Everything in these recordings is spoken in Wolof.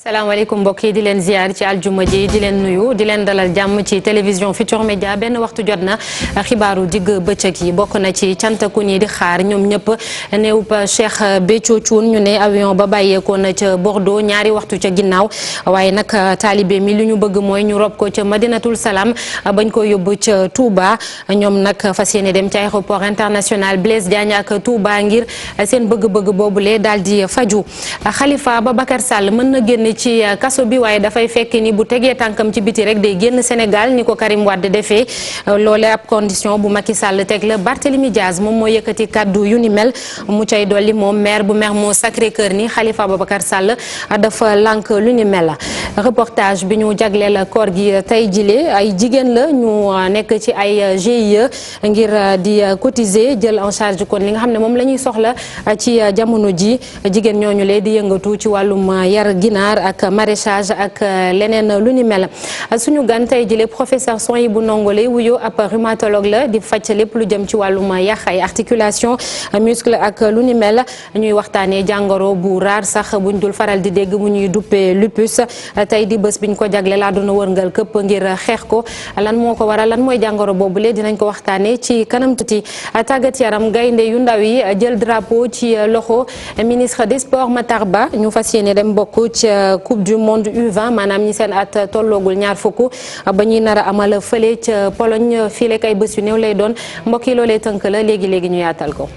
salaamaaleykum mbokk yi di leen ziar ci aljuma ji di leen nuyu di leen dalal jàmm ci télévision Futurs Médias benn waxtu jot na xibaaru digg bëccëg yi bokk na ci cantaku ñi di xaar ñoom ñëpp néew Cheikh Béthio Thioune ñu ne avion ba bàyyeekoo na ca Bordeaux ñaari waxtu ca ginnaaw waaye nag taalibe mi li ñu bëgg mooy ñu rob ko ca Madinatul Salaam bañ ko yóbbu ca Touba ñoom nag fas yéene dem ci aéroport international Blaise Diagne ak Touba ngir seen bëgg-bëgg boobule daal di faju Khalifa Ababacar Sall mën na génn ci kaso bi waaye dafay fekk ni bu tegee tànkam ci biti rek day génn Sénégal ni ko Karim Wade defee loole ab condition bu Macky Sall teg la Barthélémy Diaz moom moo yëkkati kaddu yu ni mel mu cay dolli moom maire bu Mermoz Sacré-Cœur ni Khalifa Ababacar Sall dafa lànk lu ni mel reportage bi ñu jagleel koor gi tey jile ay jigéen la ñu nekk ci ay GIE ngir di cotiser jël en charge kon li nga xam ne moom la ñuy soxla ci jamono ji jigéen ñooñu lee di yëngatu ci wàllum yar ginaar ak maraîchage ak leneen lu ni mel suñu gan tey jëlee professeur Souhaïbou Ndongole wuyoo ab rhumatologue la di faj lépp lu jëm ci wàllum yàq ay articulation muscle ak lu ni mel ñuy waxtaanee jàngoro bu raar sax buñ dul faral di dégg mu ñuy duppee lupus tey di bés biñ ko jagle laa doon wërngal këpp ngir xeex ko lan moo ko waral lan mooy jàngoro boobule dinañ ko waxtaanee ci kanam tuuti tàggat yaram gaynde yu ndaw yi jël drapeau ci loxo ministre des sports Matar Ba ñu fas yéene dem bokk ci coupe du monde U20 maanaam ñi seen at tolloogul ñaar fukk ba ñuy nar a amal fële ca Pologne fii lekk ay bés yu néew lay doon mbokk yi loolee tënk la léegi léegi ñu yaatal ko.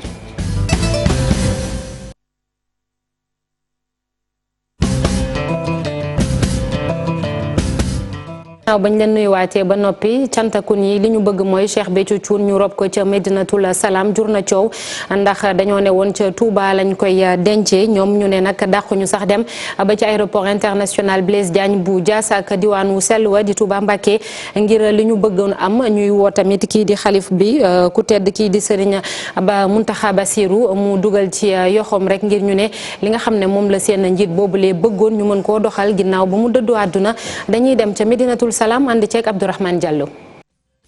waaw bañ leen nuyuwaatee ba noppi cantakun yi li ñu bëgg mooy Cheikh Béthio Thioune ñu rob ko ca Medinatul Salaam jur na coow ndax dañoo ne woon ca Touba lañ koy dencee ñoom ñu ne nag dàquñu sax dem ba ci aéroport international Blaise Diagne bu Diass ak diwaanu sell wa di Touba Mbacké ngir li ñu bëggoon am ñuy woo tamit kii di xalif bi ku tedd kii di Serigne Ba Mountakha Bassirou mu dugal ci yoxoom rek ngir ñu ne li nga xam ne moom la seen njiit boobulee bëggoon ñu mën koo doxal ginnaaw ba mu dëddu àdduna dañuy dem ca Medinatul Salaam ànd ceeg Abdourahmane Diallo.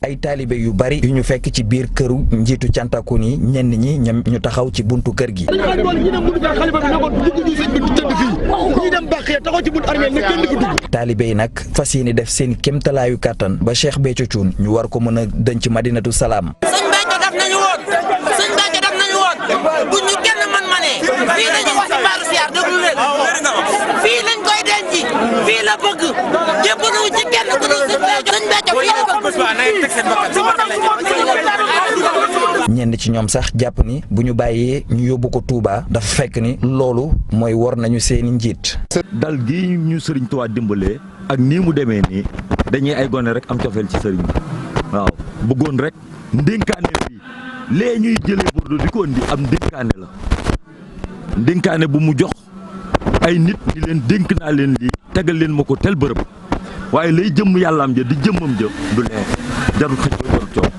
ay taalibe yu bari yu ñu fekk ci biir këru njiitu cantakun yi ñenn ñi ñu taxaw ci buntu kër gi. taalibe yi nag fas yéene def seen kéemtalaayu kàttan ba Cheikh Béthio Thioune ñu war ko mën a denc Madinatu Salaam. sëñ Béthio daf nañu woon bu ñu kenn mën manee fii la ñu wax ci mbaaru siyaar déglu leen fii lañ koy denc fii la bëgg jébbalu ci kenn ku dul sëñ Béthio fii la bëgg. ñenn ci ñoom sax jàpp ni bu ñu bàyyee ñu yóbbu ko Touba dafa fekk ni loolu mooy war nañu seeni njiit. dal gi ñu Sëriñ Tuubaa dimbalee ak nii mu demee nii dañuy ay gone rek am cofeel ci sëriñ bi waaw bëggoon rek ndénkaane bi lee ñuy jëlee Bordeaux di ko indi am ndénkaane la ndénkaane bu mu jox ay nit di leen dénk naa leen lii tegal leen ma ko tel bërëb waaye lay jëmm yàllaam ja di jëmmam ja du lee jarul xëj ko jarul coow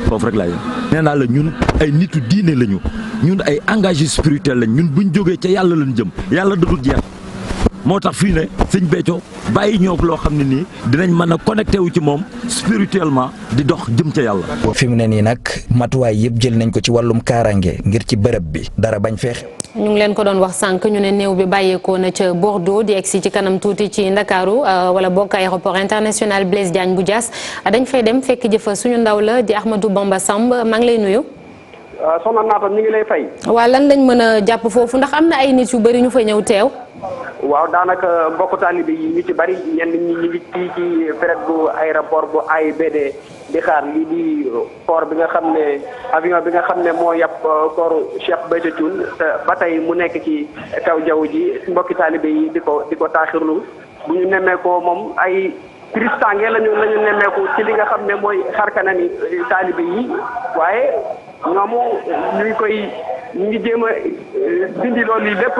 foofu rek laa yem nee naa la ñun ay nitu diine lañu ñun ay engagé spirituel lañ ñun buñ jógee ca yàlla lañ jëm yàlla dadul jeex moo tax fii ne sëñ Béthio bàyyi ñoo loo xam ne nii dinañ mën a connecté wu ci moom spirituellement di dox jëm ca yàlla. fi mu ne nii nag matuwaay yëpp jël nañ ko ci wàllum kaaraange ngir ci bërëb bi dara bañ feexe. ñu ngi leen ko doon wax sànq ñu ne néew bi bàyyeekoo na ca Bordeaux di egsi ci kanam tuuti ci Ndakaaru wala bokk aéroport international Blaise Diagne bu Diass dañ fay dem fekk jëfa suñu ndaw la di Ahmadou Bamba Samb maa ngi lay nuyu. soxna Naata ñu ngi lay fay. waaw lan lañ mën a jàpp foofu ndax am na ay nit yu bëri ñu fa ñëw teew. waaw daanaka mbokk taalibe yi ñu ci bari ñenn ñi ñu ngi fii ci période bu aéroport bu AIBD di xaar lii di port bi nga xam ne avion bi nga xam ne moo yàpp kooru Cheikh Béthio Thioune te ba tey mu nekk ci kaw jaww ji mbokki taalibe yi di ko taaxirlu bu ñu nemmeekoo moom ay tristange lañu nemmeeku ci li nga xam ne mooy xarkanami taalibe yi waaye ñoomu ñu ngi jéem a dindi loolu yi lépp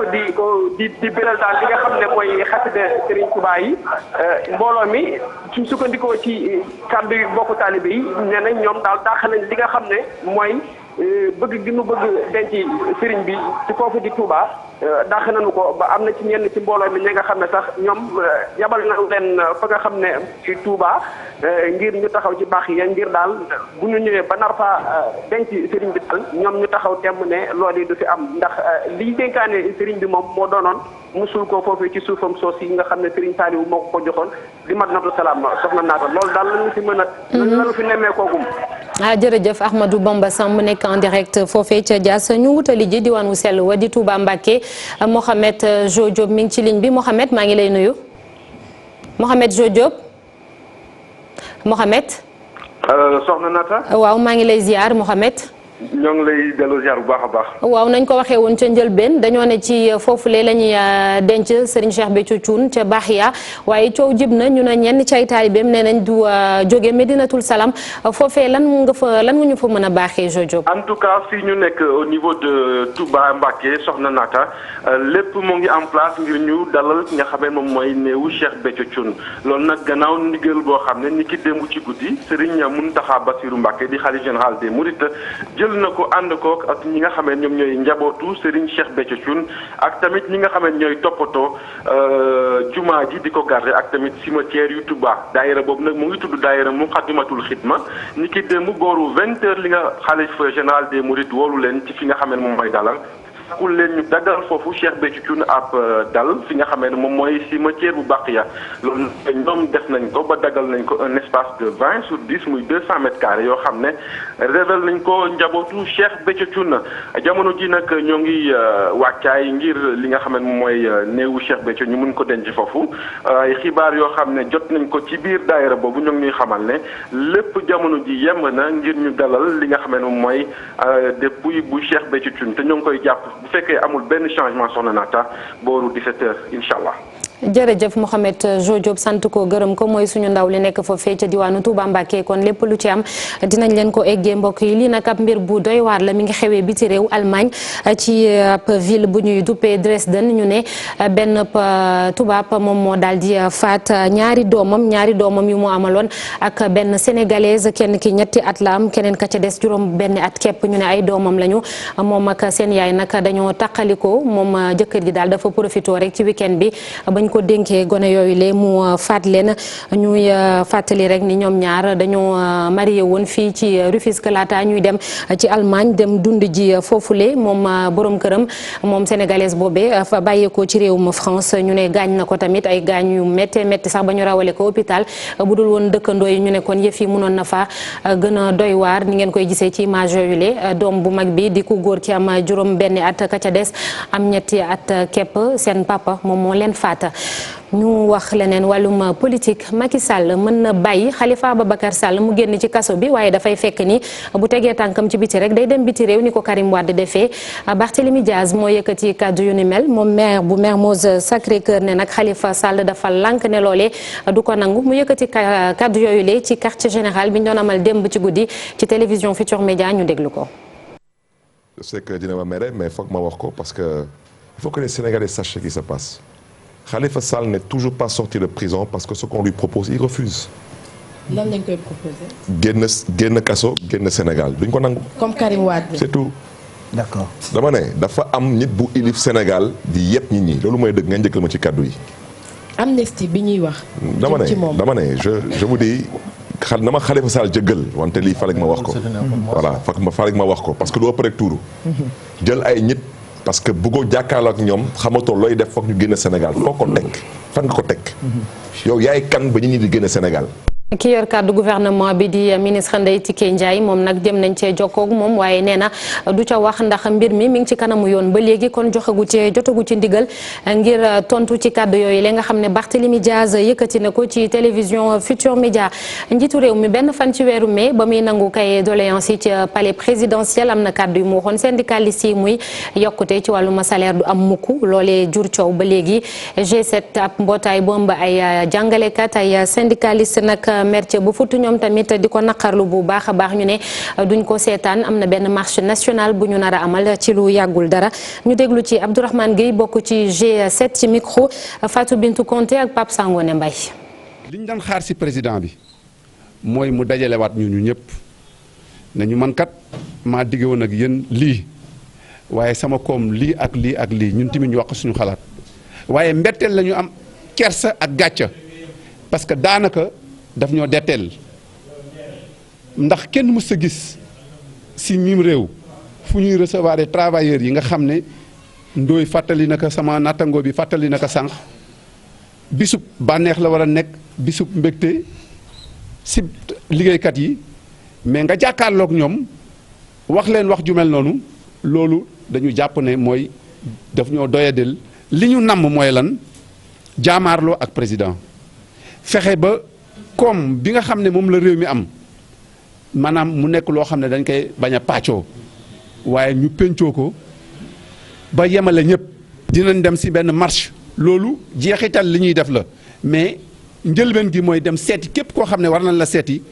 di biral daal li nga xam ne mooy xasida Serigne Touba yi mbooloo mi suñ sukkandikoo ci kàddu yi mbokku taalibe yi nee nañ ñoom daal dàq nañ li nga xam ne mooy bëgg gi nu bëgg denc sëriñ bi ci foofu di Touba dàq nañu ko ba am na ci ñenn ci mbooloo mi ñi nga xam ne sax ñoom yabal na leen fa nga xam ne ci Touba ngir ñu taxaw ci baax yi ngir daal bu ñu ñëwee ba nar faa denc sëriñ bi daal ñoom ñu taxaw temm ne loolu yi du fi am ndax liy dénkaane sëriñ bi moom moo doonoon musul ko foofu ci suufam soos yi nga xam ne sëriñ Saliou moo ko joxoon di Madinatu Salaam soxna naata loolu daal lañu fi mën a lañu fi nemmee koogum jërëjëf Ahmadou Bamba Samb nekk en direct foofee ca Diass ñu wutali ji diwaanu sell wa di Touba Mbacké Mohamed Jo Diop mi ngi ci ligne bi Mohamed maa ngi lay nuyu Mohamed Jo Diop Mohamed. soxna Nata. waaw maa ngi lay ziar Mohamed. ñoo ngi lay delloo ziar bu baax a baax. waaw nañ ko waxee woon ca njëlbeen dañoo ne ci foofule la ñuy denc Serigne Cheikh Béthio Thioune ca Baxiya waaye coow jib na ñu ne ñenn ci ay taalibeem nee nañ du jóge Medinatul Salam foofee lan nga ñu fa mën a baaxee Jo Diop. en tout cas fii ñu nekk au niveau de Touba Mbacké soxna Nata lépp moo ngi en place ngir ñu dalal ki nga xam ne moom mooy néewu Cheikh Béthio Thioune loolu nag gannaaw ndigal boo xam ne ni ki démb ci guddi Serigne Mountakha Bassirou Mbacké di khalife général des Mourides jël na ko ànd ko ak ñi nga xam ne ñoom ñooy njabootu Serigne Cheikh Béthio Thioune ak tamit ñi nga xam ne ñooy toppatoo jumaa ji di ko garder ak tamit cimetière yu Touba daayira boobu nag mu ngi tudd daayira Muqaddimatul Xidma ni ki démb booru 20h li nga xalifa général des Mourides woolu leen ci fi nga xam ne moom mooy dalal kul leen ñu daggal foofu Cheikh Béthio Thioune ab dal fi nga xamee ne moom mooy cimetière bu Baqiya loolu ñoom def nañ ko ba daggal nañ ko un espace de 20 sur 10 muy 200 mètres carrés yoo xam ne révèle nañ ko njabootu Cheikh Béthio Thioune jamono ji nag ñoo ngi wàccaay ngir li nga xam ne moom mooy néewu Cheikh Béthio ñu mun ko denc foofu ay xibaar yoo xam ne jot nañ ko ci biir daayira boobu ñoo ngi ñuy xamal ne lépp jamono ji yemb na ngir ñu dalal li nga xam ne moom mooy dépouille bu Cheikh Béthio Thioune te ñoo ngi koy jàpp bu fekkee amul benn changement soxna Naata booru 17h incha allah. jërëjëf Mohamed Jo Diop sant ko gërëm ko mooy suñu ndaw li nekk foofee ca diwaanu Touba Mbacké kon lépp lu ci am dinañ leen ko eggee mbokk yi lii nag ab mbir bu doy waar la mi ngi xewee biti réew Allemagne ci ab ville bu ñuy duppee Dresden ñu ne benn tubaab moom moo daal di faat ñaari doomam yu mu amaloon ak benn sénégalaise kenn ki 2 at la am keneen ka ca des juróom benn at képp ñu ne ay doomam lañu moom ak seen yaay nag dañoo taqalikoo moom jëkkër ji daal dafa profité rek ci week-end bi bañ ko dénkee gone yooyu le mu faat leen ñuy fàttali rek ni ñoom ñaar dañoo marié woon fii ci Rufisque laata ñuy dem ci Allemagne dem dund ji foofule moom borom këram moom sénégalaise boobee fa bàyyeekoo ci réewum France ñu ne gaañ na ko tamit ay gaañ yu métti métti sax ba ñu rawale ko hôpital bu dul woon dëkkandoo yi ñu ne kon yëf yi mënoon na fa gën a doy waar ni ngeen koy gisee ci image yooyu le doom bu mag bi di ku góor ki am juróom benni at ka ca des am 2 at képp seen papa moom moo leen faata ñu wax leneen wàllum politique Macky Sall mën na bàyyi Khalifa Ababacar Sall mu génn ci kaso bi waaye dafay fekk ni bu tegee tànkam ci biti rek day dem biti réew ni ko Karim Wade defee Barthélémy Diaz moo yëkkati kàddu yu ni mel moom maire bu Mermoz Sacré-Cœur ne nag Khalifa Sall dafa lànk ne loolee du ko nangu mu yëkkati kàddu yooyu le ci quartier général bi ñu doon amal démb ci guddi ci télévision Futurs Médias ñu déglu ko. Je sais que dina ma mere mais foog ma wax ko parce que il faut que les Sénégalais sachent ce qui se passe. Khalifa Sall n'est toujours pas sorti de prison parce que ce qu'on lui propose il refuse. lan lañ koy proposer. génn kaso génn Sénégal duñ ko nangu. comme Karim Wade. c'est tout. d'accord dama ne dafa am nit bu ilif Sénégal di yëpp nit ñi loolu mooy dëgg nga njëkkal ma ci kaddu yi. amnistie bi ñuy wax. dama ne je vous dis na ma Khalifa Sall jëggal wante lii fale ma wax ko. voilà fale ma wax ko parce que du ëpp rek tuuru. jël ay nit. parce que bëggoo jàkkaarloo ak ñoom xamatoo looy def foog ñu génn Sénégal foo ko teg fan nga ko teg yow yaay kan ba ñu ñi di génn Sénégal. ki yor kàddu gouvernement bi di ministre Ndeye Tické Ndiaye moom nag dem nañ cee jokkoog moom waaye nee na du ca wax ndax mbir mi ngi ci kanamu yoon ba léegi kon jotagu ci ndigal ngir tontu ci kàddu yooyu la nga xam ne Barthélémy Diaz yëkkati na ko ci télévision Futurs Médias njiitu réew mi benn fan ci weeru mai ba muy nangu kay doléance yi ci palais présidentiel am na kàddu yu mu waxoon syndicaliste yi muy yokkute ci wàllum salaire du am mukk loolee jur coow ba léegi G7 ab mbootaay bomb ay jàngalekat ay syndicaliste nag merce bu futu ñoom tamit di ko naqarlu bu baax a baax ñu ne duñ ko seetaan am na benn marche nationale bu ñu nar a amal ci lu yàggul dara ñu déglu ci Abdourahmane Gueye bokk ci G7 ci micro Fatou Bintou Conté ak Pape Sangone Mbaye. li ñu daan xaar ci président bi mooy mu dajalewaat ñu ñëpp nañu man kat maa digge woon ak yéen lii waaye sama koom lii ak lii ak lii ñun tamit ñu wax suñu xalaat waaye mbetteel la ñu am kersa ak gàcca parce que daanaka daf ñoo detteel ndax kenn mës a gis si mim réew fu ñuy recevoir travailleurs yi nga xam ne ndooy fàttali na ko sama nattangoo bi fàttali na ko sànq bisub bànneex la war a nekk bisub mbégte si liggéeykat yi mais nga jàkkaarloog ñoom wax leen wax ju mel noonu loolu dañu jàpp ne mooy daf ñoo doyadel li ñu namm mooy lan jaamaarloo ak président fexe ba koom bi nga xam ne moom la réew mi am maanaam mu nekk loo xam ne dañ koy bañ a pàccoo waaye ñu pencoo ko ba yemale ñëpp dinañ dem si benn marche loolu jeexital li ñuy def la mais njëlbeen gi mooy dem seeti képp koo xam ne war nañ la seeti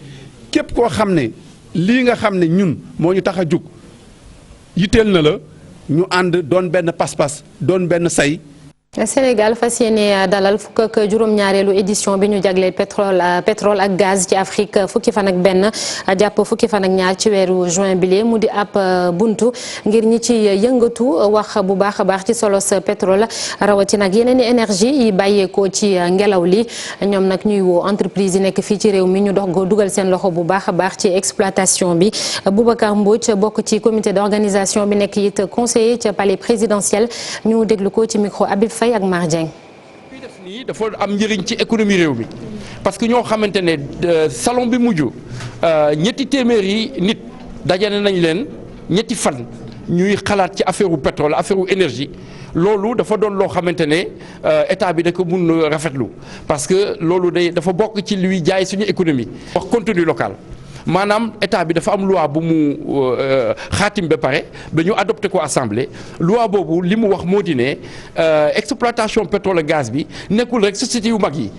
képp koo xam ne lii nga xam ne ñun moo ñu tax a jug yitteel na la ñu ànd doon benn pas-pas doon benn say. Sénégal fas yéene dalal fukk ak juróom-ñaareelu édition bi ñu jagleel pétrole ak gaz ci Afrique fukki fan ak benn jàpp fukki fan ak ñaar ci weeru juin bile mu di ab buntu ngir ñi ci yëngatu wax bu baax a baax ci solos pétrole rawatina ak yeneen i énergie yi bàyyeekoo ci ngelaw li ñoom nag ñuy woo entreprise yi nekk fii ci réew mi ñu dox dugal seen loxo bu baax a baax ci exploitation bi. Boubacar Mbodj bokk ci comité d'organisation bi nekk it conseiller ca palais présidentiel ñu déglu ko ci micro Habib Faye ak Mar Dieng. li def nii dafa am njëriñ ci économie réew mi parce que ñoo xamante ne salon bi mujj ñetti téeméeri nit dajale nañ leen ñetti fan ñuy xalaat ci affaire u pétrole affaire u énergie loolu dafa doon loo xamante ne état bi da ko mun rafetlu parce que loolu dafa bokk ci luy jaay suñu économie. wax contenu local. maanaam état bi dafa am loi bu mu xaatim ba pare ba ñu adopté ko assemblée loi boobu li mu wax moo di ne exploitation pétrole et gaz bi nekkul rek société yu mag yi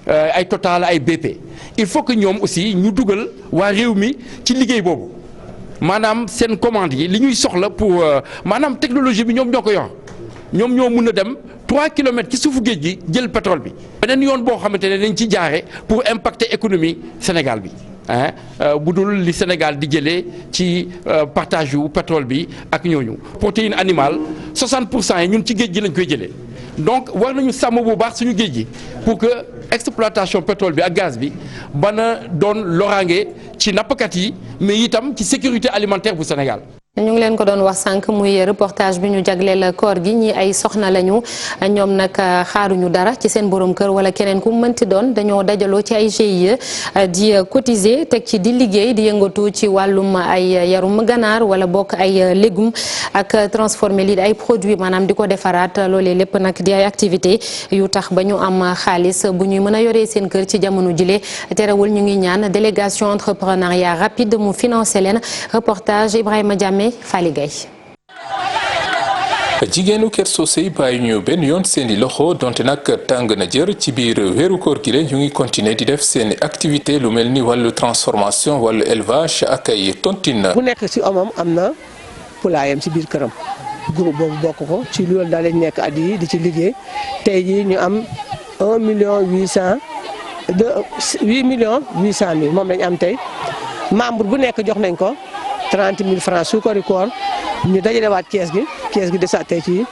ay Total ay BP il faut que ñoom aussi ñu dugal waa réew mi ci liggéey boobu maanaam seen commande yi li ñuy soxla pour maanaam technologie bi ñoom ñoo ko yor ñoom ñoo mun a dem 3 kilomètres ci suufu géej gi jël pétrole bi. beneen yoon boo xamante ne dañ ci jaare pour impacter économie Sénégal bi. bu dul li Sénégal di jëlee ci partage yu pétrole bi ak ñooñu protéine animale 60% yi ñun ci géej gi lañ koy jëlee donc war nañu sàmm bu baax suñu géej gi pour que exploitation pétrole bi ak gaz bi bana doon loraange ci nappkat yi mais itam ci sécurité alimentaire bu Sénégal. ñu ngi leen ko doon wax sànq muy reportage bi ñu jagleel koor gi ñi ay soxna lañu ñoom nag xaaruñu dara ci seen borom kër wala keneen ku mënti doon dañoo dajaloo ci ay GIE di cotiser teg ci di liggéey di yëngatu ci wàllum ay yarum ganaar wala bokk ay légumes ak transformer lii ay produits maanaam di ko defaraat loolee lépp nag di ay activité yu tax ba ñu am xaalis bu ñuy mën a yoree seen kër ci jamono jile terewul ñu ngi ñaan délégation entrepreneuriat rapide mu financé leen reportage Ibrahima Diamé Fally Gueye. jigéenu Kër Socé bàyyi ñu benn yoon seeni loxo donte nag tàng na jër ci biir weeru koor gi ñu ngi continuer di def seeni activité lu mel ni wàllu transformation wàllu élevage ak ay tontine. bu nekk ci omam am na poulailler ci biir këram groupe boobu bokk ko ci loolu daal lañ nekk at yi di ci liggéey tey jii ñu am 8 millions 800 mille moom lañ am tey membre bu nekk jox nañ ko 30 000 francs suukari koor ñu dajalewaat kees gi desaat tey ci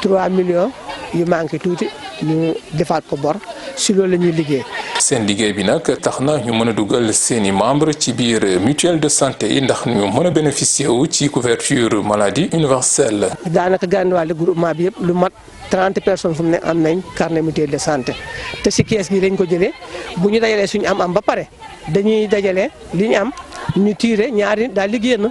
3 millions yu manqué tuuti ñu defaat ko bor si loolu la ñuy liggéey. seen liggéey bi nag tax na ñu mën a dugal seeni membre ci biir mutuelle de santé yi ndax ñu mën a bénéficier wu ci couverture maladie universelle. daanaka gànnaawal groupement bi yëpp lu mat 30 personnes fu mu ne am nañ carnet mutuelle de santé te si kees gi lañ ko jëlee bu ñu dajalee suñu am ba pare dañuy dajale li ñu am. ñu tiire ñaari daal di génn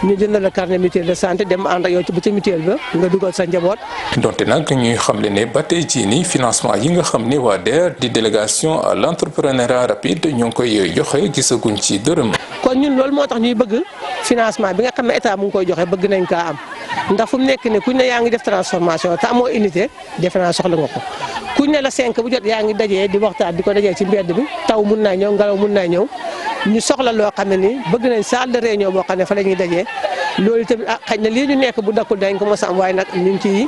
ñu jëndal la carnet mutuelle de santé dem ànd ak yow ci ba ca mutuelle ba nga dugal sa njaboot. donte nag ñuy xamle ne ba tey jii nii financement yi nga xam ne waa DER di délégation à l'entrepreneuriat rapide ñoo ngi koy joxe gisaguñ ci dërëm. kon ñun loolu moo tax ñuy bëgg financement bi nga xam ne état mu ngi koy joxe bëgg nañ kaa am ndax fu mu nekk ne kuñ ne yaa ngi def transformation te amoo unité defe naa soxla nga ko kuñ ne la 5 bu jot yaa ngi dajee di waxtaan di ko dajee ci mbedd bi taw mun naa ñëw ngelaw mun naa ñëw. ñu soxla loo xam ne nii bëgg nañ salle de réunion boo xam ne fa la ñuy dajee loolu tamit xëy na lii ñu nekk bu dakkul dañ ko mos a am waaye nag ñu ngi ciy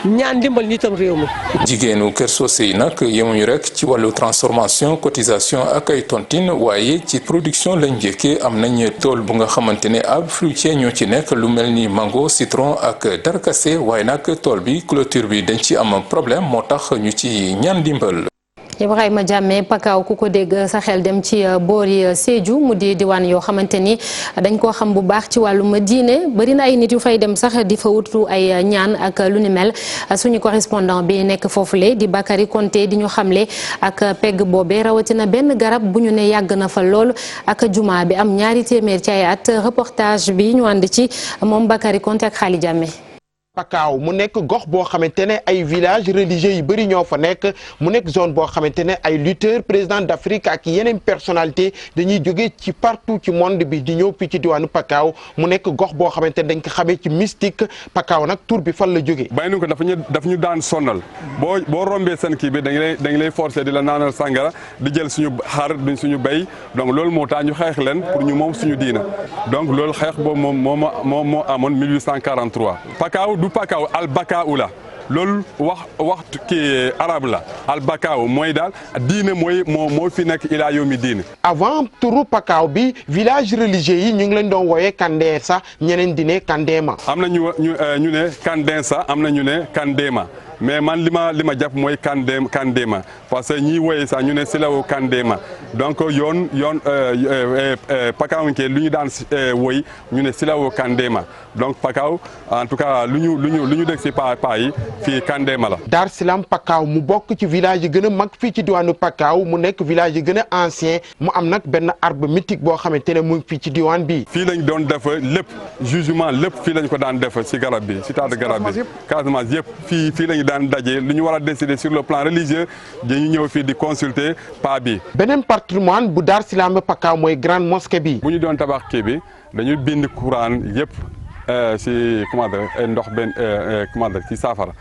ñaan ndimbal nitam réew mi. jigéenu Kër Socé yi nag yemuñu rek ci wàllu transformation cotisation ak ay tontine waaye ci production lañ njëkkee am nañ tool bu nga xamante ne arbre fruitier ñoo ci nekk lu mel ni mango citron ak darkase waaye nag tool bi clôture bi dañ ci am problème moo tax ñu ci ñaan ndimbal. Ibrahima Diamé Pakaaw ku ko dégg sa xel dem ci boori Sédhiou mu di diwaan yoo xamante ni dañ koo xam bu baax ci wàllum diine bari na ay nit yu fay dem sax di fa wutu ay ñaan ak lu ni mel suñu correspondant bi nekk foofule di Bakary Konté di ñu xamle ak pegg boobe rawatina benn garab bu ñu ne yàgg na fa lool ak juma bi am 200 ci ay at reportage bi ñu ànd ci moom Bakary Konté ak Xaali Diamé. Pakaaw mu nekk gox boo xamante ne ay village religieux yu bëri ñoo fa nekk mu nekk zone boo xamante ne ay lutteurs président d'Afrique ak yeneen personnalité dañuy jóge ci partout ci monde bi di ñëw fii ci diwaanu Pakaaw mu nekk gox boo xamante ne dañ ko xamee ci mystique Pakaaw nag tur bi fan la jógee. bàyyi nu ko daf ñu daan sonnal boo rombee seen kii bi dañ lay forcer di la naanal sàngara di jël suñu xar duñ suñu béy donc loolu moo tax ñu xeex leen pour ñu moom suñu diina donc loolu xeex boobu moo amoon 1843 Pakaaw du Pakaaw albakaaw la loolu wax kii arabe la albakaaw mooy daal diine moo fi nekk ilaa yawmi diine. avant turu Pakaaw bi village religieux yi ñu ngi leen doon wooyee Kandensa ñeneen di ne Kandema. am na ñu ne Kandensa am na ñu ne Kandema mais man li ma jàpp mooy Kandema parce que ñiy wooyee sax ñu ne Silawo Kandema donc yoon Pakaaw nke lu ñu daan woy ñu ne Silawo Kandema donc Pakaaw en tout cas lu ñu dégg si paa yi fii Kandema la. Dar Salam Pakaaw mu bokk ci village yi gën a mag fii ci diwaanu Pakaaw mu nekk village yi gën a ancien mu am nag benn arbre mythique boo xamante ne mu ngi fii ci diwaan bi. fii lañ doon def lépp jugement lépp fii lañ ko daan def si garab bi si taatu garab bi Casamance yëpp fii lañu daan daje lu ñu war a décider sur le plan religieux dañu ñëw fii di consulter pa bi. beneen patrimoine bu Dar Salam Pakaaw mooy grande mosquée bi. bu ñu doon tabax kii bi dañuy bind Quran yëpp si comment dire ndox benn comment dire ci saafara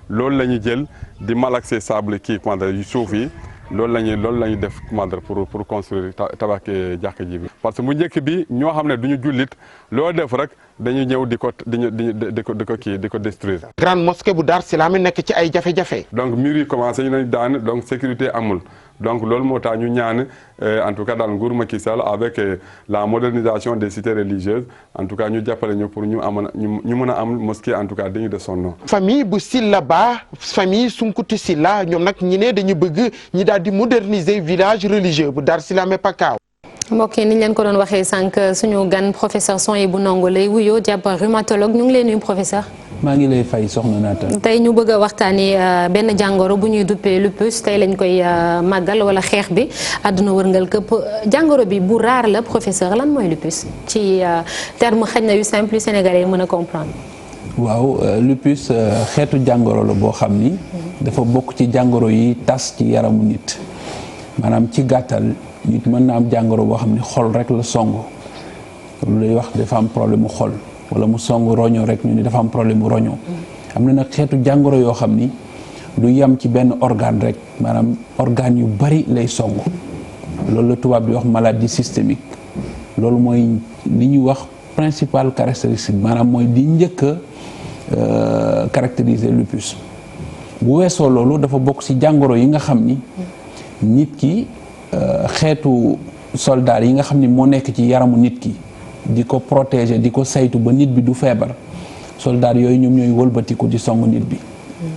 loolu la ñuy jël di malaxer sable kii comment dire yu suuf yi loolu la ñuy def comment dire pour construire tabax jàkk ji bi. parce que bu njëkk bi ñoo xam ne du ñu jullit loo def rek dañuy ñëw di ko détruire. grande mosquée bu Dar Salam nekk ci ay jafe-jafe. donc mur yi commencé ñu nañ daan donc sécurité amul donc loolu moo tax ñu ñaan en tout cas daal nguur Macky Sall avec la modernisation des cités religieuses en tout cas ñu jàppale ñu pour ñu mën a am mosquée en tout cas digne de son nom. famille bu Silla Ba famille Sunkuti Silla ñoom nag ñi ne dañu bëgg ñi daal di moderniser village religieux bu Dar Salam Pakaaw. mbokk yi ni ñu leen ko doon waxee sànq suñu gan professeur Sohaibou Ndongo lay wuyoo jàpp rhumatologue ñu ngi lay nuyu professeur. maa ngi lay fay soxna Naata. tey ñu bëgg a waxtaanee benn jàngoro bu ñuy duppee lupus tey lañ koy màggal wala xeex bi àdduna wërngal këpp jàngoro bi bu raar la professeur lan mooy lupus ci terme xëy na yu simple yu sénégalais yi mën a comprendre. waaw lupus xeetu jàngoro la boo xam ni. dafa bokk ci jàngoro yi tas ci yaramu nit maanaam ci gàttal. nit mën na am jàngoro boo xam ne xol rek la song lu lay wax dafa am problème mu xol wala mu song roño rek ñu ni dafa am problème mu roño am na nag xeetu jàngoro yoo xam ni du yem ci benn organe rek maanaam organe yu bari lay song loolu la tubaab di wax maladie systémique loolu mooy li ñuy wax principale caractéristique maanaam mooy di njëkk a caractériser lupus bu weesoo loolu dafa bokk ci jàngoro yi nga xam ni nit ki xeetu soldat yi nga xam ni moo nekk ci yaramu nit ki di ko protéger di ko saytu ba nit bi du feebar soldat yooyu ñoom ñooy wëlbatiku di song nit bi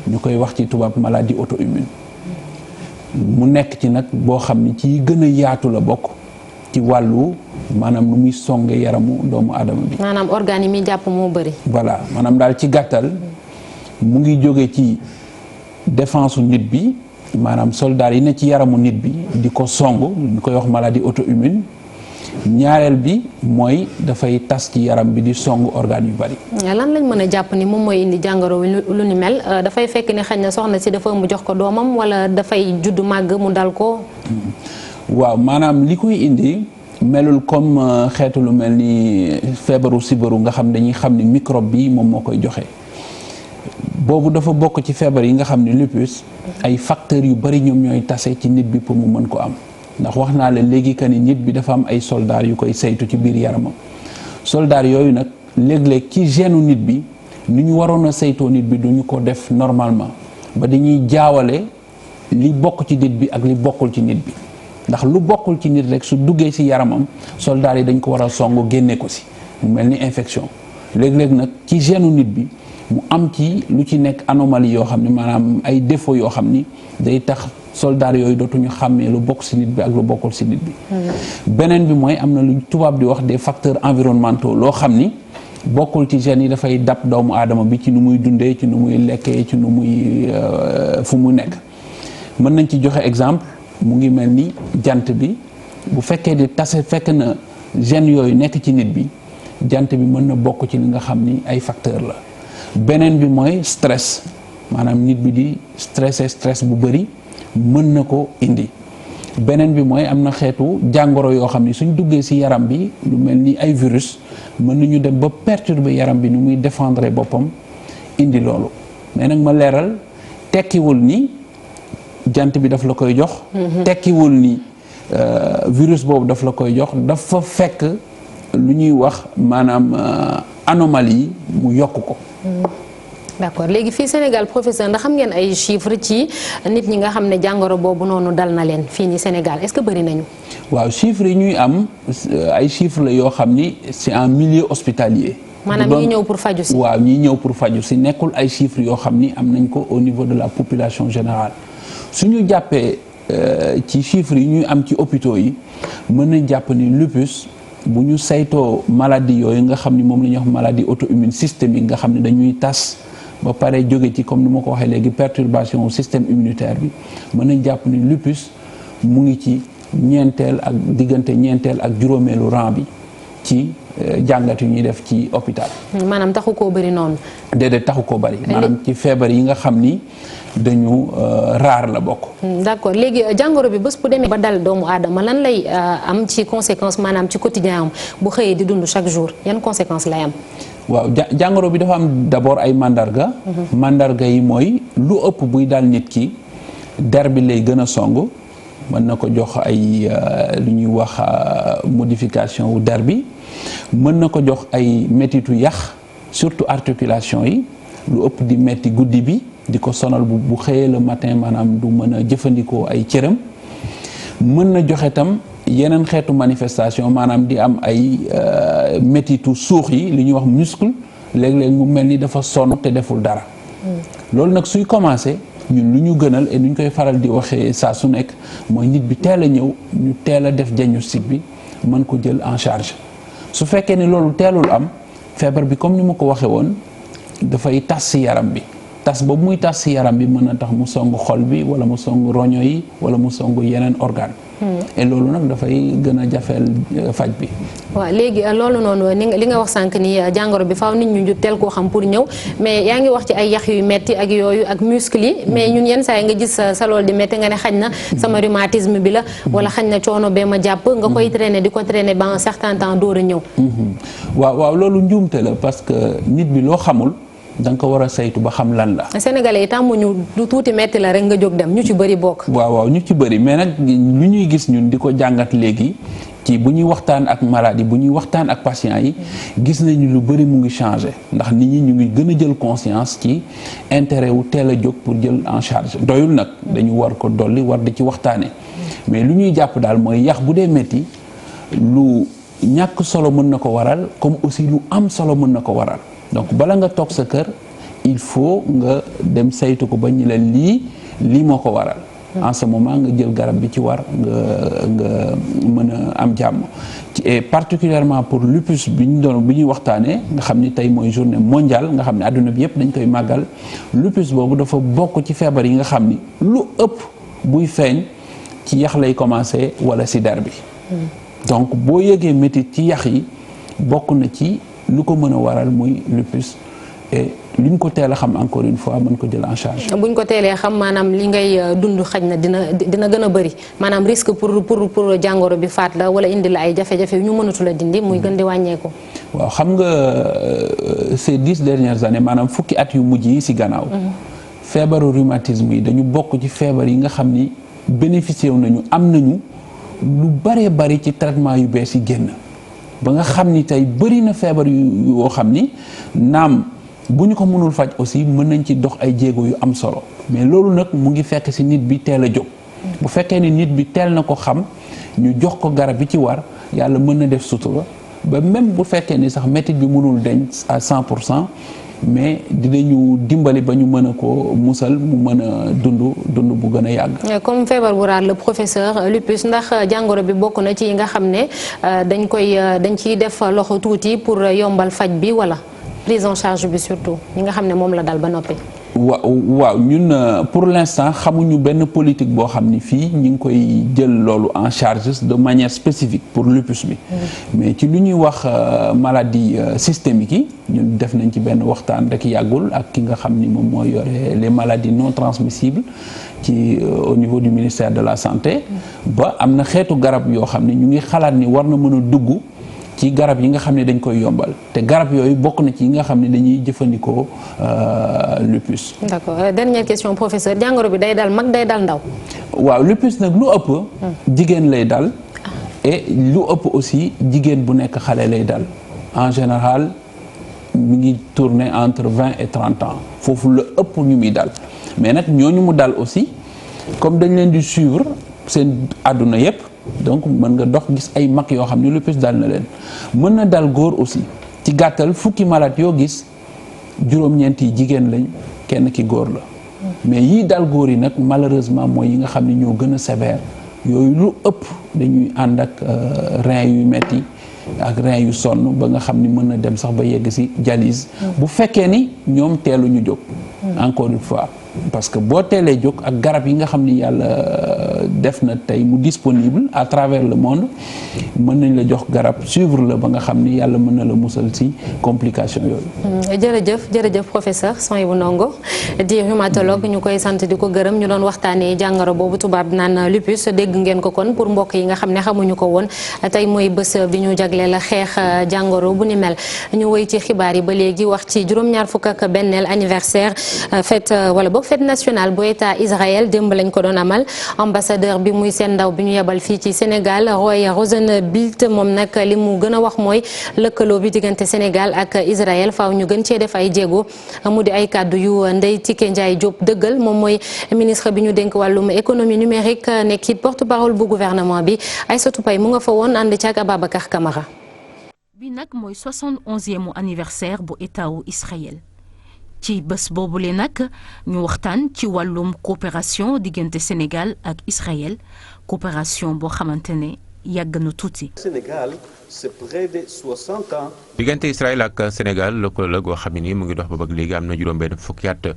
ñu koy wax ci tubaab maladie auto-immune mu nekk ci nag boo xam ni ci gën a yaatu la bokk ci wàllu maanaam nu muy songe yaramu doomu aadama bi. maanaam organes yi muy jàpp moo bëri. voilà maanaam daal ci gàttal mu ngi jóge ci défense nit bi. maanaam soldat yi ne ci yaramu nit bi di ko song ñu koy wax maladie auto-immune ñaareel bi mooy dafay tas ci yaram bi di song organes yu bari. lan lañ mën a jàpp ni moom mooy indi jàngoro lu ni mel dafay fekk ne xëy na soxna si dafa mu jox ko doomam wala dafay judd màgg mu dal ko. waaw maanaam li koy indi melul comme xeetu lu mel ni feebaru sibaru nga xam dañuy xam ni microbe bi moom moo koy joxe. boobu dafa bokk ci feebar yi nga xam ne lupus ay facteurs yu bari ñoom ñooy tase ci nit bi pour mu mën ko am ndax wax naa la léegi que ni nit bi dafa am ay soldats yu koy saytu ci biir yaramam soldats yooyu nag léeg-léeg ci gène nit bi ni ñu waroon a saytoo nit bi duñu ko def normalement ba dañuy jaawale li bokk ci nit bi ak li bokkul ci nit bi ndax lu bokkul ci nit rek su duggee ci yaramam soldats yi dañ ko war a song génne ko ci mu mel ni infection léeg-léeg nag ci gène nit bi mu am ci lu ci nekk anomalie yoo xam ne maanaam ay défaut yoo xam ni day tax soldats yooyu dootuñu xàmmee lu bokk ci nit bi ak lu bokkul ci nit bi. beneen bi mooy am na lu tubaab di wax des facteurs environnementaux loo xam ni bokkul ci gènes yi dafay dab doomu aadama bi ci nu muy dundee ci nu muy lekkee ci nu muy fu mu nekk. mën nañ ci joxe exemple mu ngi mel ni jant bi bu fekkee di tase fekk na gènes yooyu nekk ci nit bi jant bi mën na bokk ci li nga xam ni ay facteur la beneen bi mooy stress maanaam nit bi di stress bu bëri mën na ko indi beneen bi mooy am na xeetu jàngoro yoo xam ni suñ duggee ci yaram bi lu mel ni ay virus mën nañu dem ba perturber yaram bi ni muy défendre boppam indi loolu mais nag ma leeral tekkiwul ni jant bi daf la koy jox tekkiwul ni virus boobu daf la koy jox dafa fekk lu ñuy wax maanaam anomalie mu yokk ko. d'accord léegi fii Sénégal professeur ndax xam ngeen ay chiffres ci nit ñi nga xam ne jàngoro boobu noonu dal na leen fii nii Sénégal est-ce que bëri nañu. waaw chiffres yi ñuy am ay chiffres la yoo xam ni c'est en milieu hospitalier. maanaam ñi ñëw pour faju si. waaw ñi ñëw pour faju si nekkul ay chiffres yoo xam ni am nañ ko au niveau de la population générale suñu jàppee ci chiffres yi ñuy am ci hôpitaux yi mën nañ jàpp ni lupus bu ñu saytoo maladie yooyu nga xam ni moom la ñuy wax maladie auto-immune systémique nga xam ne dañuy tas ba pare jóge ci comme ni ma ko waxee léegi perturbation au système immunitaire bi mën nañ jàpp ni lupus mu ngi ci ñeenteel ak diggante ñeenteel ak juróomeelu rang bi ci jàngat yu ñuy def ci hôpital. maanaam taxu koo bëri noonu. déedéet taxu koo bëri. maanaam ci feebar yi nga xam ni dañu raar la bokk. d'accord léegi jàngoro bi bés bu demee ba dal doomu aadama lan lay am ci conséquence maanaam ci quotidien am bu xëyee di dund chaque jour yan conséquence lay am. waaw jàngoro bi dafa am d'abord ay mandarga. mandarga yi mooy lu ëpp buy dal nit ki der bi lay gën a song mën na ko jox ay lu ñuy wax modification wu der bi mën na ko jox ay métitu yax surtout articulation yi lu ëpp di metti guddi bi di ko sonal bu xëyee le matin maanaam du mën a jëfandikoo ay cëram mën na joxe tam yeneen xeetu manifestation maanaam di am ay métitu suux yi li ñuy wax muscle léeg-léeg mu mel ni dafa sonn te deful dara loolu nag suy commencé ñun lu ñu gënal et nu ñu koy faral di waxee saa su nekk mooy nit bi teel a ñëw ñu teel a def diagnostic bi mën ko jël en charge su fekkee ne loolu teelul am feebar bi comme ni ma ko waxee woon dafay tas ci yaram bi tas boobu muy tas ci yaram bi mën na tax mu song xol bi wala mu song roño yi wala mu song yeneen organe et loolu nag dafay gën a jafeel faj bi. waaw léegi loolu noonu li nga wax sànq ni jàngoro bi faaw nit ñu teel koo xam pour ñëw mais yaa ngi wax ci ay yax yu metti ak yooyu ak muscle yi mais ñun yenn saa yi nga gis sa lool di metti nga ne xañ na sama rhumatisme bi la wala xañ na coono bee ma jàpp nga koy traîner di ko traîner ba un certain temps door a ñëw. waaw loolu njuumte la parce que nit bi loo xamul. da nga ko war a saytu ba xam lan la. Sénégalais yi tàmmuñu lu tuuti metti la rek nga jóg dem ñu ci bëri bokk. waaw ñu ci bëri mais nag lu ñuy gis ñun di ko jàngat léegi ci bu ñuy waxtaan ak maladie bu ñuy waxtaan ak patients yi gis nañu lu bëri mu ngi changé ndax nit ñi ñu ngi gën a jël conscience ci intérêt wu teel a jóg pour jël en charge doyul nag dañu war ko dolli war di ci waxtaanee mais lu ñuy jàpp daal mooy yax bu dee métti lu ñàkk solo mën na ko waral comme aussi lu am solo mën na ko waral. donc bala nga toog sa kër il faut nga dem saytu ko ba ñu leen lii moo ko waral en ce moment nga jël garab bi ci war nga mën a am jàmm et particulièrement pour lupus bi ñuy waxtaanee nga xam ni tey mooy journée mondiale nga xam ne adduna bi yëpp dañ koy màggal lupus boobu dafa bokk ci feebar yi nga xam ni lu ëpp buy feeñ ci yax lay commencer wala ci der bi donc boo yëgee métit ci yax yi bokk na ci lu ko mën a waral muy lupus et lu ñu ko teel a xam encore une fois mën ko jël en charge. bu ñu ko teelee xam maanaam li ngay dund xaj na dina gën a bëri maanaam risque pour jàngoro bi faat la wala indi la ay jafe-jafe yu ñu mënatul a dindi muy gën di wàññeeku. waaw xam nga ces 10 dernières années maanaam fukki at yu mujj yi ci gannaaw. feebaru rhumatisme yi dañu bokk ci feebar yi nga xam ni bénéficié wu nañu am nañu lu bëree bëri ci traitement yu bees yi génn. ba nga xam ni tey bëri na feebar yoo xam ni naam bu ñu ko mënul faj aussi mën nañ ci dox ay jéego yu am solo mais loolu nag mu ngi fekk ci nit bi teel a jóg bu fekkee ni nit bi teel na ko xam ñu jox ko garab bi ci war yàlla mën na def sutura ba même bu fekkee ni sax métit bi mënul deñ à 100% mais dinañu dimbali ba ñu mën a ko musal mu mën a dund bu gën a yàgg. comme feebar bu raar le professeur lupus ndax jàngoro bi bokk na ci yi nga xam ne dañ ciy def loxo tuuti pour yombal faj bi wala prise en charge bi surtout ñi nga xam ne moom la dal ba noppi. waaw ñun pour l'instant xamuñu benn politique boo xam ni fii ñu ngi koy jël loolu en charge de manière spécifique pour lupus bi mais ci lu ñuy wax maladie systémique yi ñun def nañ ci benn waxtaan rek yàggul ak ki nga xam ni moom mooy yore les maladies non transmissibles ci au niveau du ministère de la santé ba am na xeetu garab yoo xam ne ñu ngi xalaat ni war na mën a dugg ci garab yi nga xam ne dañ koy yombal te garab yooyu bokk na ci yi nga xam ne dañuy jëfandikoo lupus. d'accord dernière question professeur jàngoro bi day dal mag day dal ndaw. waaw lupus nag lu ëpp. jigéen lay dal. et lu ëpp aussi jigéen bu nekk xale lay dal en général mi ngi tourner entre 20 et 30 ans foofu la ëpp ñu muy dal mais nag ñooñu mu dal aussi comme dañ leen di suivre seen àdduna yépp donc mën nga dox gis ay mag yoo xam ne lupus dal na leen mën na dal góor aussi ci gàttal fukki malade yoo gis juróom-ñeent yi jigéen lañ kenn ki góor la mais yii dal góor yi nag malheureusement mooy yi nga xam ne ñoo gën a sévère yooyu lu ëpp dañuy ànd ak rein yu metti ak rein yu sonn ba nga xam ni mën na dem sax ba yegg ci dialyse bu fekkee ni ñoom teelu ñu jóg encore une fois parce que boo teelee jóg ak garab yi nga xam ni yàlla def na tey mu disponible à travers le monde mën nañ la jox garab suivre la ba nga xam ni yàlla mën na la musal ci complication yooyu. jërëjëf professeur Souhaïbou Ndongo di rhumatologue ñu koy sant di ko gërëm ñu doon waxtaanee jàngoro boobu tubaab naan lupus dégg ngeen ko kon pour mbokk yi nga xam ne xamuñu ko woon tey mooy bés bi ñu jagleel la xeex jàngoro bu ni mel ñu woy ci xibaar yi ba léegi wax ci juróom-ñaar fukk ak benneel anniversaire fête wala boog fête nationale bu état Israël démb lañ ko doon amal ambassadeur bi muy seen ndaw bi ñu yebal fii ci Sénégal Roy Rosenbilt moom nag li mu gën a wax mooy lëkkaloo bi diggante Sénégal ak Israël faaw ñu gën cee def ay jéego mu di ay kàddu yu Ndeye Tické Ndiaye Diop dëggal moom mooy ministre bi ñu dénk wàllum économie numérique nekk it porte-parole bu gouvernement bi Aïssatou Paye mu nga fa woon ànd ci ak Ababacar Camara. bi nag mooy 71e anniversaire bu état wu Israël. ci bés boobule nag ñu waxtaan ci wàllum coopération diggante Sénégal ak Israël coopération boo xamante ne yàgg na tuuti. Sénégal c'est près de 60 ans. diggante Israël ak Sénégal lëkkaloo la goo xam ne nii mu ngi dox ba bëgg léegi am na juróom-benn fukki at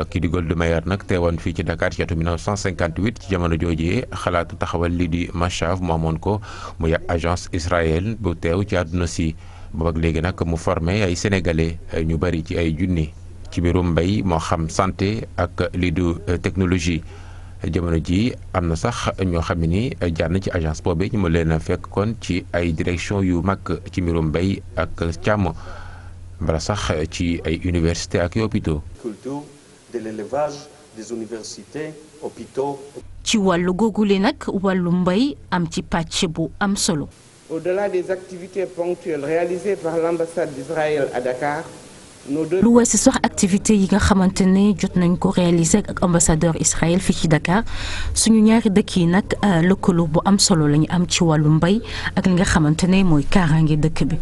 kii di Golda Meir nag teewoon fii ci Dakar ci atum 1958 ci jamono joojee xalaatu taxawal lii di Machav mu amoon ko muy agence Israël bu teew ci àdduna si ba bëgg léegi nag mu formé ay sénégalais ñu bari ci ay junni. ci mbirum mbay moo xam santé ak lii du technologie jamono ji am na sax ñoo xam ne ni jaar na ci agence boobee ñu ma leen a fekk kon ci ay direction yu mag ci mbirum mbay ak càmm mbala sax ci ay université ak hôpitaux. culture de l'élevage des universités hôpitaux. ci wàllu googule nag wàllu mbay am ci pàcc bu am solo. Au-delà des activités ponctuelles réalisées par l'ambassade d'Israël à Dakar. lu weesu sax activité yi nga xamante ne jot nañ ko réaliser ak ambassadeur Israël fii ci Dakar suñu ñaari dëkk yi nag lëkkaloo bu am solo la ñu am ci wàllu mbay ak li nga xamante ne mooy kaaraange dëkk bi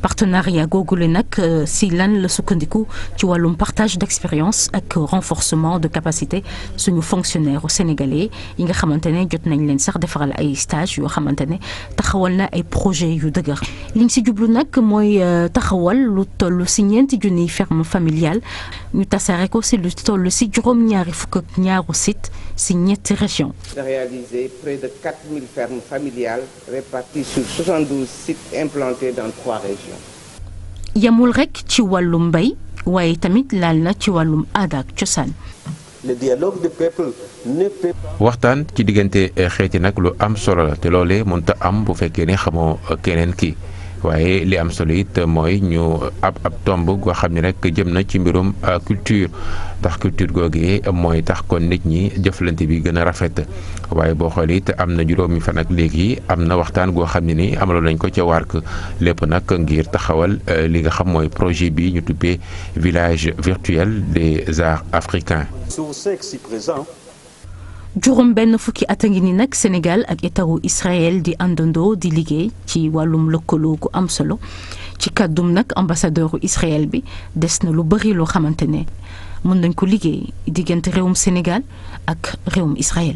partenariat googule nag si lan la sukkandiku ci wàllum partage d'expérience ak renforcement de capacité suñu fonctionnaire sénégalais yi nga xamante ne jot nañ leen sax defaral ay stage yoo xamante ne taxawal na ay projet yu dëgër liñ si jublu nag mooy taxawal lu toll si ñeenti junni ferme familiale ñu tasaare ko si lu toll si juróom-ñaari fukk ak ñaaru site si ñetti région de réaliser près de 4000 fermes familiales réparties sur 72 sites implantés dans 3 régions. yamul rek ci wàllum mbay waaye tamit laal na ci wàllum aada ak cosaan. Le dialogue des peuples ne peut pas. waxtaan ci diggante xeeti nag lu am solo la te loolee mënut a am bu fekkee ne xamoo keneen ki waaye li am solo it mooy ñu ab tomb goo xam ne rek jëm na ci mbirum culture ndax culture googee mooy tax kon nit ñi jëflante bi gën a rafet waaye boo xoolee it am na juróomi fan ak léegi am na waxtaan goo xam ne ni amaloon nañ ko ca Wark lépp nag ngir taxawal li nga xam mooy projet bi ñu tuddee village virtuel des arts africains. juróom benn fukki at a ngi ni nag Sénégal ak étawu Israël di àndandoo di liggéey ci wàllum lëkkaloo gu am solo ci kàddum nag ambassadeuru Israël bi des na lu bari loo xamante ne mën nañ ko liggéey diggante réewum Sénégal ak réewum Israël.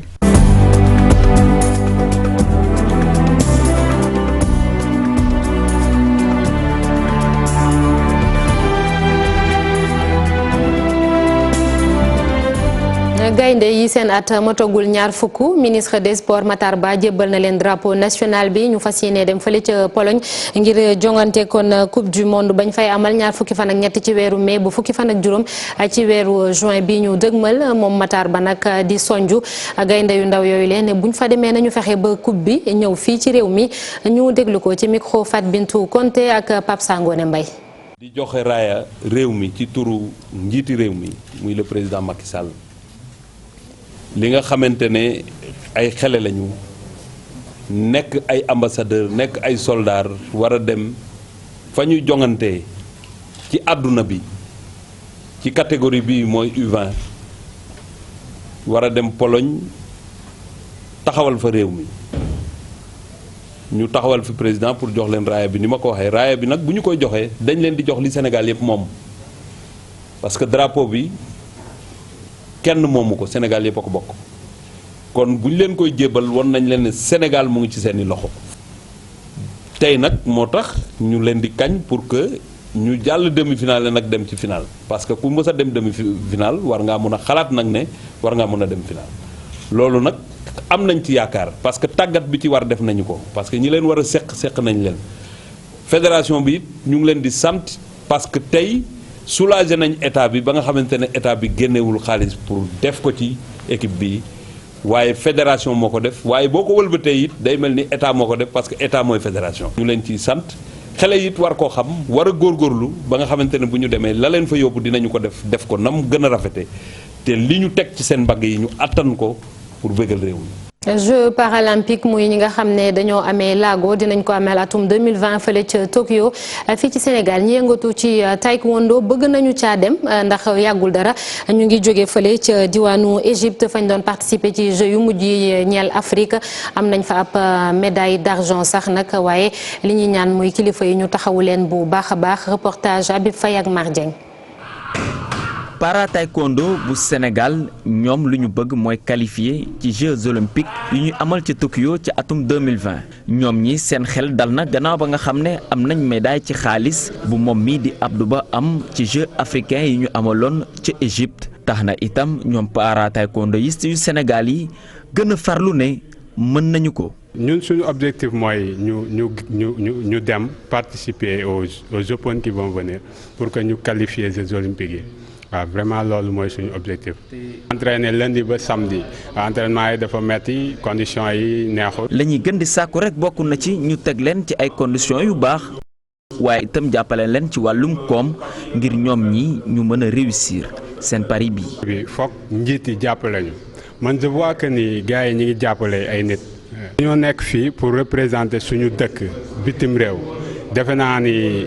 gaynde yi seen at motogul ñaar fukk ministre des sports Matar Ba jébbal na leen drapeau national bi ñu fas yéene dem fële ca Pologne ngir jongante kon coupe du monde bañ fay amal ñaar fukki fan ak ñett ci weeru mai bu fukki fan ak juróom ci weeru juin bi ñu dëgmal moom Matar Ba nag di sonju gaynde yu ndaw yooyu leen ne buñ fa demee nañu fexe ba coupe bi ñëw fii ci réew mi ñu déglu ko ci micro Fat Bintou Konté ak Pape Sangone Mbaye. di joxe raaya réew mi ci turu njiiti réew mi muy le président Macky Sall. li nga xamante ne ay xele lañu nekk ay ambassadeur nekk ay soldat war a dem fa ñuy jongante ci àdduna bi ci catégorie bi mooy U20 war a dem Pologne taxawal fa réew mi ñu taxawal fi président pour jox leen raaya bi ni ma ko waxee raaya bi nag bu ñu koy joxee dañ leen di jox li Sénégal yëpp moom parce que drapeau bi kenn moomu ko Sénégal yëpp a ko bokk kon bu ñu leen koy jébal won nañ leen ne Sénégal mu ngi ci seeni loxo tey nag moo tax ñu leen di kañ pour que ñu jàll demi-finale nag dem ci finale parce que ku mës a dem demi-finale war ngaa mën a xalaat nag ne war ngaa mën a dem finale loolu nag am nañ ci yaakaar parce que tàggat bi ci war def nañu ko parce que ñi leen war a seq nañ leen fédération bi it ñu ngi leen di sant parce que tey soulagé nañ état bi ba nga xamante ne état bi génnewul xaalis pour def ko ci équipe bi waaye fédération moo ko def waaye boo ko wëlbatee it day mel ni état moo ko def parce que état mooy fédération. ñu leen ciy sant xale it war koo xam war a góorgóorlu ba nga xamante ne bu ñu demee la leen fa yóbbu dinañu ko def ko nam gën a rafete te li ñu teg ci seen mbagg yi ñu attan ko pour bëggal réew mi. Jeux paralympiques muy ñi nga xam ne dañoo amee laago dinañ ko ameel atum 2020 fële ca Tokyo fii ci Sénégal ñi yëngatu ci taekwondo bëgg nañu caa dem ndax yàggul dara ñu ngi jóge fële ca diwaanu Égypte fañ doon participer ci Jeux yu mujj yi ñeel Afrique am nañ fa ab médaille d'argent sax nag waaye li ñuy ñaan muy kilifa yi ñu taxawu leen bu baax a baax reportage Habib Faye ak Mar Dieng. para taekwondo bu Sénégal ñoom lu ñu bëgg mooy qualifié ci Jeux olympiques yu ñu amal ci Tokyo ci atum 2020 ñoom ñi seen xel dal na gannaaw ba nga xam ne am nañ médaille ci xaalis bu moom mii di Abdou Ba am ci Jeux africains yi ñu amaloon ci Égypte tax na itam ñoom para taekwondoïste yu Sénégal yi gën a farlu ne mën nañu ko. ñun suñu objectif mooy ñu dem participer aux Jeux qui vont venir pour que ñu qualifier Jeux olympiques yi. waaw vraiment loolu mooy suñu objectif. entraîner lundi ba samedi entraînement yi dafa metti conditions yi neexul. la ñuy gën di sàkku rek bokk na ci ñu teg leen ci ay conditions yu baax waaye itam jàppale leen ci wàllum koom ngir ñoom ñi ñu mën a réussir seen pari bi. foog njiit yi jàppale ñu man je vois que ni gars yi ñu ngi jàppale ay nit. ñoo nekk fii pour représenter suñu dëkk bitim réew defe naa ni.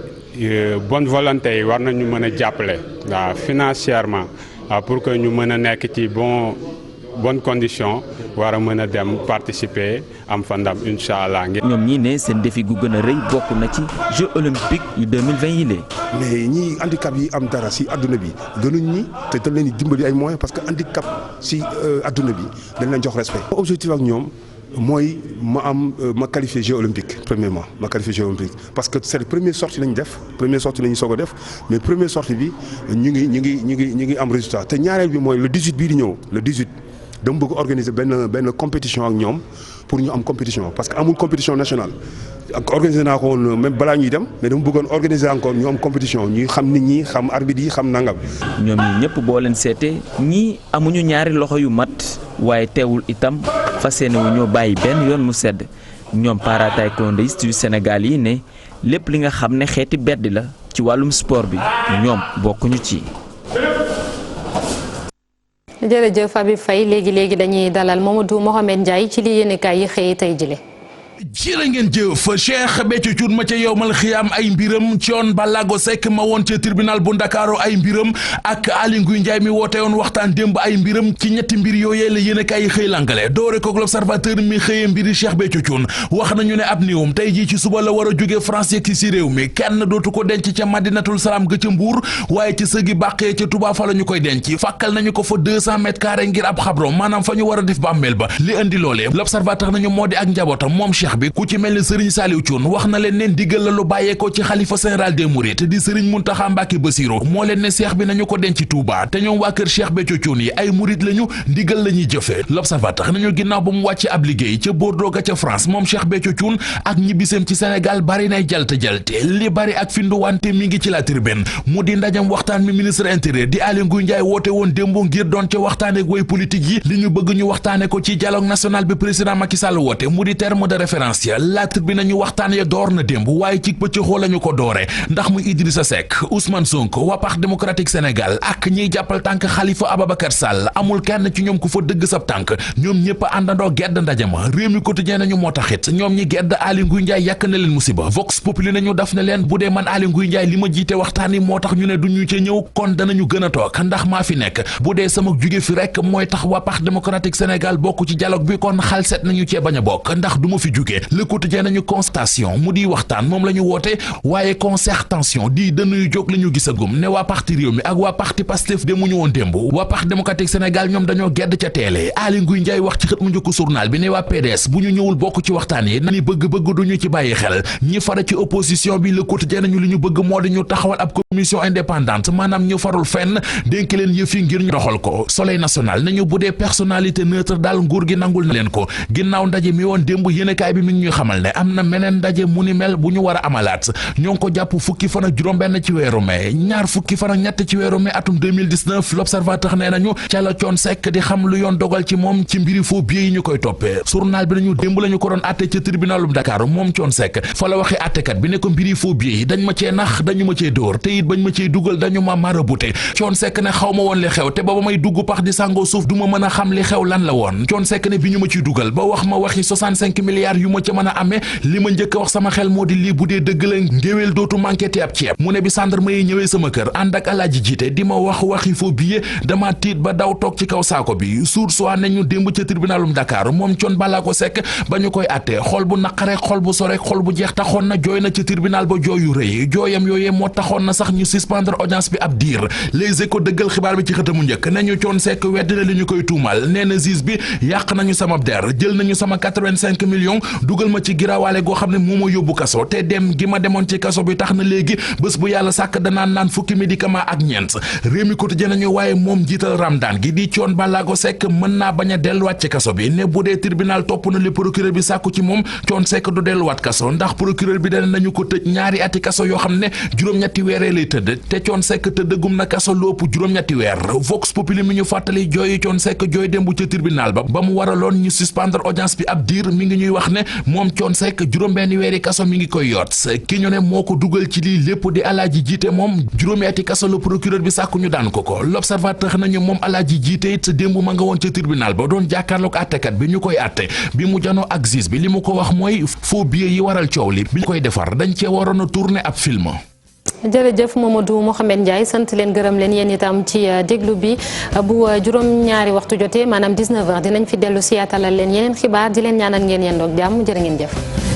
bonne volonté yi war nañu mën a jàppale waaw financièrement pour que ñu mën a nekk ci bonne condition war a mën a dem participer am fa ndam incha allah. ñoom ñii ne seen défi gu gën a rëy bokk na ci Jeux olympiques yu 2020 yi lee. mais ñii handicap yi am dara si adduna bi gënuñ ñi te dañ leen di dimbali ay moyens parce que handicap si adduna bi dañ leen jox respect. objectif ak ñoom. mooy ma qualifié Jeux olympiques premièrement ma qualifié Jeux olympiques parce que c'est première sortie lañu def première sortie lañu soog a def mais première sortie bi ñu ngi am résultat te ñaareel bi mooy le 18 bii di ñëw le 18 dama bëgg organiser benn compétition ak ñoom pour ñu am compétition parce que amul compétition nationale organiser naa ko woon même balaa ñuy dem mais dama bëggoon organiser encore ñu am compétition ñuy xam nit ñi xam arbitre yi xam nangam. ñoom ñi ñëpp boo leen seetee ñii amuñu ñaari loxo yu mat waaye teewul itam fas yéene wu ñoo bàyyi benn yoon mu sedd ñoom para taekwondoïste yu Sénégal yi ne lépp li nga xam ne xeeti beddi la ci wàllum sport bi ñoom bokkuñu ci. jërëjëf Habib Faye léegi dañuy dalal Mamadou Mohamed Ndiaye ci li yéenekaay yi xëy tey jile. jërë ngeen jëf Cheikh Béthio Thioune ma ca yowmal xiyaam ay mbiram Thione Ballago Seck ma woon ca tribunal bu Ndakaaru ay mbiram ak Aly Ngouille Ndiaye mi woote woon waxtaan démb ay mbiram ci ñetti mbir yooyee la yéenekaay yi xëy lankale doore ko l'Observateur mi xëyee mbiri Cheikh Béthio Thioune wax nañu ne ab niwum tey jii ci suba la war a jóge France yegg si réew mi kenn dootu ko denc ca Madinatul Salaam ga ca Mbuur waaye ci sëgi bàqee ca Touba fa la ñu koy denc fàkkal nañu ko fa 200 mètres carrés ngir ab xabro maanaam fa ñu war a def bàmmeel ba li indi loolee l'Observateur nañu moo di ak njabootam moom Cheikh bi ku ci mel ni Serigne Saliou Thioune wax na leen ne ndigal la lu bàyyeekoo ci xalifa général des Mourides di Serigne Mountakha Mbacké Bassirou moo leen ne Cheikh bi nañu ko denc Touba te ñoom waa kër Cheikh Béthio Thioune yi ay Mouride lañu ndigal la ñuy jëfee l'Observateur nañu ginnaaw ba mu wàcc ab liggéey ca Bordeaux ga ca France moom Cheikh Béthio Thioune ak ñibbiseem ci Sénégal bari nay jalte li bari ak finduwante mi ngi ci la Tribune mu di ndajam waxtaan mi ministre intérieur di Aly Ngouille Ndiaye woote woon démb ngir doon ca waxtaane ak way politique yi li ñu bëgg ñu waxtaane ko ci dialogue national bi président Macky Sall woote mu di terme de référence la Tribune nañu waxtaan ya door na démb waaye ci pëccëxoo lañu ko doore ndax muy Idrissa Seck Ousmane Sonko waa Parti démocratique Sénégal ak ñiy jàppal tànk Khalifa Ababacar Sall amul kenn ci ñoom ku fa dëgg sab tànk ñoom ñëpp a àndandoo gedd ndajama réew mi quotidien nañu moo taxit ñoom ñi gedd Aly Ngouille Ndiaye yàkk na leen musiba Vox Populi nañu daf na leen bu dee man Aly Ngouille Ndiaye li ma jiite waxtaan yi moo tax ñu ne duñu ca ñëw kon danañu gën a toog ndax maa fi nekk bu dee sama jóge fi rek mooy tax waa Parti démocratique Sénégal bokk ci dialogue bi kon xal set nañu cee bañ a bokk ndax du ma fi jóge Le Quotidien nañu constatation mu di waxtaan moom la ñu woote waaye concertation di dënuy jóg la ñu gisagum ne waa parti réew mi ak waa parti Pastef demuñu woon démb waa Parti démocratique Sénégal ñoom dañoo gedd ca teele Aly Ngouille Ndiaye wax ci xët mu njëkk journal bi ne waa PDS bu ñu ñëwul bokk ci waxtaan yi ni bëgg-bëgg duñu ci bàyyi xel ñi fara ci opposition bi Le Quotidien nañu li ñu bëgg moo di ñu taxawal ab commission indépendante maanaam ñu farul fenn dénk leen yëf yi ngir ñu doxal ko Soleil national nañu bu dee personnalité neutre daal nguur gi nangul na leen ko ginnaaw ndaje mi woon démb yéenekaay bi mi ngi ñuy xamal ne am na meneen ndaje mu ni mel bu ñu war a amalaat ñoo ngi ko jàpp fukki fan ak juróom-benn ci weeru mai ñaar fukki fan ak ñett ci weeru mai atum 2019 l'Observateur nee nañu ca la Thione Seck di xam lu yoon dogal ci moom ci mbiri faux billets yi ñu koy toppee journal bi nañu démb la ñu ko doon atte ca tribunalum Dakar moom Thione Seck fa la waxee attekat bi ne ko mbiri faux billets yi dañ ma cee nax dañu ma cee dóor te it bañ ma cee dugal dañu ma marabouté Thione Seck ne xaw ma woon li xew te booba may dugg pax di sàngoo suuf du ma mën a xam li xew lan la woon Thione Seck ne bi ñu ma ciy dugal ba wax ma waxi 65 milliards yu ma ca mën a amee li ma njëkk a wax sama xel moo di lii bu dee dëgg la ngéwél dootu manqué te ab ceeb mu ne bi gendarme yi ñëwee sama kër ànd ak Alaaji Jiite di ma wax waxi faux billet dama tiit ba daw toog ci kaw saako bi suur soi ne ñu démb ca tribunalum Dakar moom Thione Ballago Seck ba ñu koy attee xol bu naqare xol bu sore xol bu jeex taxoon na jooy na ca tribunal ba jooy yu rëy jooyam yooyee moo taxoon na sax ñu suspendre audience bi ab diir Les Échos dëggal xibaar bi ci xëtamu njëkk ne ñu Thione Seck weddi na li ñu koy tuumal nee na juge bi yàq nañu sama der jël nañu sama 85 millions dugal ma ci giraawaale goo xam ne moo ma yóbbu kaso te dem gi ma demoon ci kaso bi tax na léegi bés bu yàlla sàkk danaan naan fukki médicament ak ñeent réew mi quotidien nañu waaye moom jiital Ramdan gi di Thione Ballago Seck mën naa bañ a delluwaat ci kaso bi ne bu dee tribunal topp na li procureur bi sàkku ci moom Thione Seck du delluwaat kaso ndax procureur bi dana nañu ko tëj ñaari ati kaso yoo xam ne juróom-ñetti weeree lay tëdd te Thione Seck tëddagum na kaso lu ëpp juróom-ñetti weer Vox Populi mi ñu fàttali jooyi Thione Seck jooy démb ca tribunal ba mu waraloon ñu suspendre audience bi ab diir mi ngi ñuy wax ne moom Thione Seck juróom-benni weeri kaso mi ngi koy yoot ki ñu ne moo ko dugal ci lii lépp di Alaaji Jiite moom juróomi ati kaso la procureur bi sàkku ñu daan ko L'Observateur nañu moom Alaaji Jiite it démb ma nga woon ca tribunal ba doon jàkkaarloog àttekat bi ñu koy àtte bi mu janoo ak juge bi li mu ko wax mooy faux billets yi waral coow li bi ñu koy defar dañ cee waroon a tourner ab film. jërëjëf Mamadou Mohamed Ndiaye sant leen gërëm leen yéen itam ci déglu bi bu juróom-ñaari waxtu jotee maanaam 19h dinañ fi dellu si yaatalal leen yeneen xibaar di leen ñaanal ngeen yendoog jàmm jërë ngeen jëf.